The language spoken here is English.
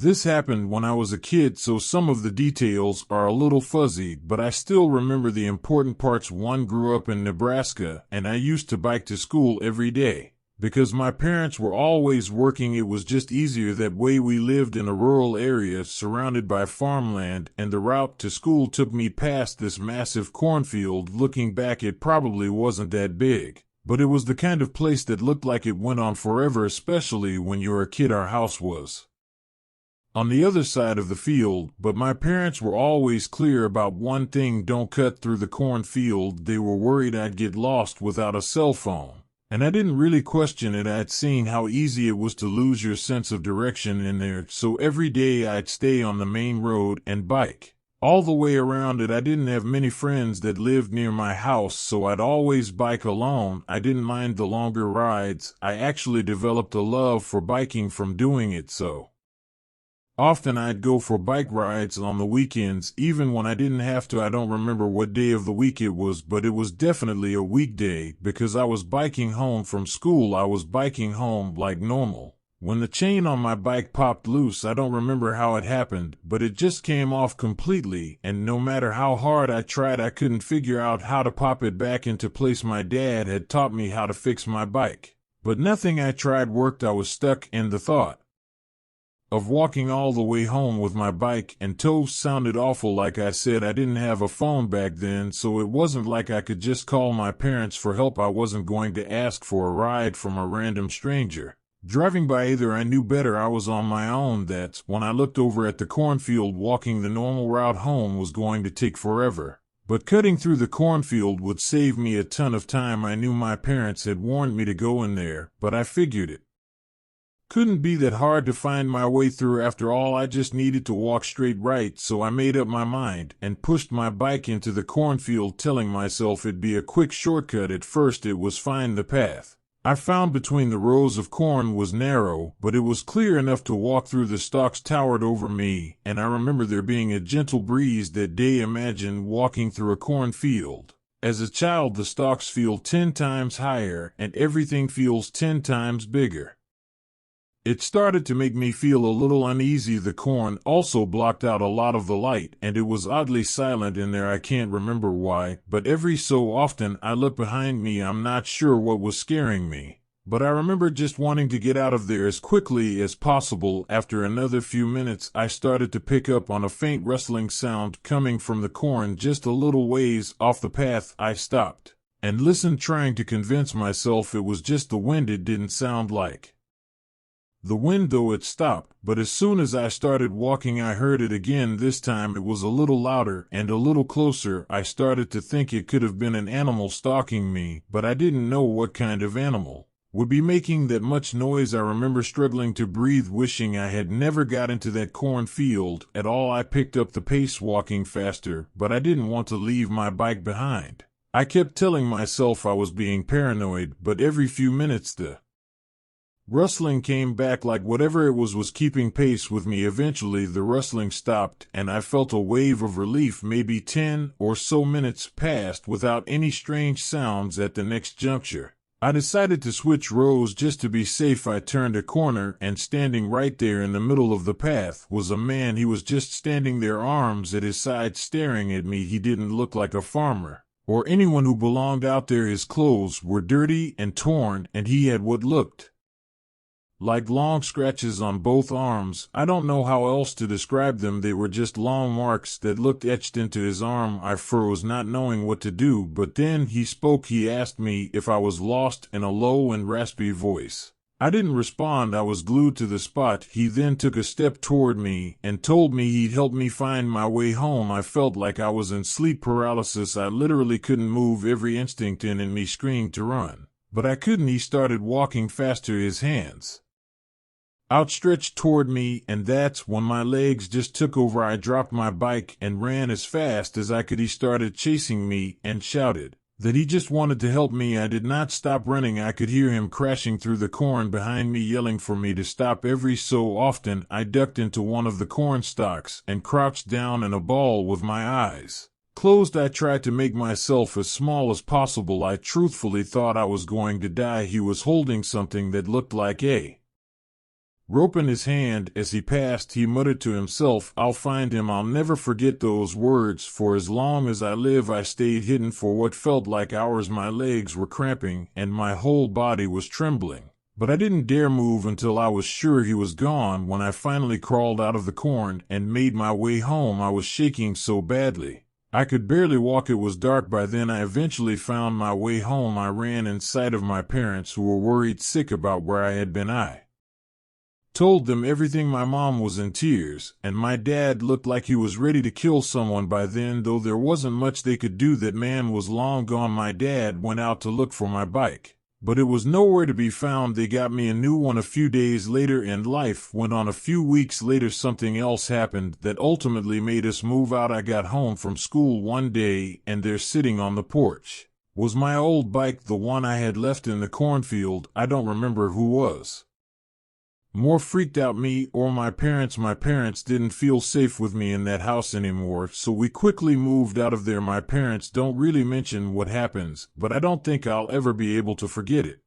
This happened when I was a kid, so some of the details are a little fuzzy, but I still remember the important parts. One, grew up in Nebraska, and I used to bike to school every day. Because my parents were always working, it was just easier that way. We lived in a rural area surrounded by farmland, and the route to school took me past this massive cornfield. Looking back, it probably wasn't that big, but it was the kind of place that looked like it went on forever, especially when you were a kid. Our house was on the other side of the field, but my parents were always clear about one thing: don't cut through the cornfield. They were worried I'd get lost without a cell phone. And I didn't really question it. I'd seen how easy it was to lose your sense of direction in there, so every day I'd stay on the main road and bike all the way around it. I didn't have many friends that lived near my house, so I'd always bike alone. I didn't mind the longer rides. I actually developed a love for biking from doing it so often. I'd go for bike rides on the weekends, even when I didn't have to. I don't remember what day of the week it was, but it was definitely a weekday because I was biking home from school. I was biking home like normal when the chain on my bike popped loose. I don't remember how it happened, but it just came off completely, and no matter how hard I tried, I couldn't figure out how to pop it back into place. My dad had taught me how to fix my bike, but nothing I tried worked. I was stuck, and the thought of walking all the way home with my bike and toes sounded awful. Like I said, I didn't have a phone back then, so it wasn't like I could just call my parents for help. I wasn't going to ask for a ride from a random stranger driving by either. I knew better. I was on my own. That's when I looked over at the cornfield. Walking the normal route home was going to take forever, but cutting through the cornfield would save me a ton of time. I knew my parents had warned me to go in there, but I figured it couldn't be that hard to find my way through. After all, I just needed to walk straight right, so I made up my mind and pushed my bike into the cornfield, telling myself it'd be a quick shortcut. At first it was fine. The path I found between the rows of corn was narrow, but it was clear enough to walk through. The stalks towered over me, and I remember there being a gentle breeze that day. Imagine walking through a cornfield. As a child, the stalks feel 10 times higher, and everything feels 10 times bigger. It started to make me feel a little uneasy. The corn also blocked out a lot of the light, and it was oddly silent in there. I can't remember why, but every so often I looked behind me. I'm not sure what was scaring me, but I remember just wanting to get out of there as quickly as possible. After another few minutes, I started to pick up on a faint rustling sound coming from the corn just a little ways off the path. I stopped and listened, trying to convince myself it was just the wind. It didn't sound like the wind, though. It stopped, but as soon as I started walking, I heard it again. This time it was a little louder and a little closer. I started to think it could have been an animal stalking me, but I didn't know what kind of animal would be making that much noise. I remember struggling to breathe, wishing I had never got into that cornfield at all. I picked up the pace, walking faster, but I didn't want to leave my bike behind. I kept telling myself I was being paranoid, but every few minutes the rustling came back, like whatever it was keeping pace with me. Eventually the rustling stopped, and I felt a wave of relief. Maybe 10 or so minutes passed without any strange sounds. At the next juncture, I decided to switch roads just to be safe. I turned a corner, and standing right there in the middle of the path was a man. He was just standing there, arms at his side, staring at me. He didn't look like a farmer or anyone who belonged out there. His clothes were dirty and torn, and he had what looked like long scratches on both arms. I don't know how else to describe them. They were just long marks that looked etched into his arm. I froze, not knowing what to do, but then he spoke. He asked me if I was lost in a low and raspy voice. I didn't respond. I was glued to the spot. He then took a step toward me and told me he'd help me find my way home. I felt like I was in sleep paralysis. I literally couldn't move. Every instinct in me screamed to run, but I couldn't. He started walking faster, his hands outstretched toward me, and that's when my legs just took over. I dropped my bike and ran as fast as I could. He started chasing me and shouted that he just wanted to help me. I did not stop running. I could hear him crashing through the corn behind me, yelling for me to stop. Every so often I ducked into one of the corn stalks and crouched down in a ball with my eyes closed. I tried to make myself as small as possible. I truthfully thought I was going to die. He was holding something that looked like a Rope in his hand, as he passed, he muttered to himself, "I'll find him, I'll never forget those words." For as long as I live, I stayed hidden for what felt like hours. My legs were cramping, and my whole body was trembling. But I didn't dare move until I was sure he was gone. When I finally crawled out of the corn and made my way home, I was shaking so badly I could barely walk. It was dark by then. I eventually found my way home. I ran in sight of my parents, who were worried sick about where I had been. I told them everything. My mom was in tears, and my dad looked like he was ready to kill someone by then, though there wasn't much they could do. That man was long gone. My dad went out to look for my bike, but it was nowhere to be found. They got me a new one a few days later, and life went on. A few weeks later, something else happened that ultimately made us move out. I got home from school one day, and there, sitting on the porch, was my old bike, the one I had left in the cornfield. I don't remember who was more freaked out, me or my parents. My parents didn't feel safe with me in that house anymore, so we quickly moved out of there. My parents don't really mention what happens, but I don't think I'll ever be able to forget it.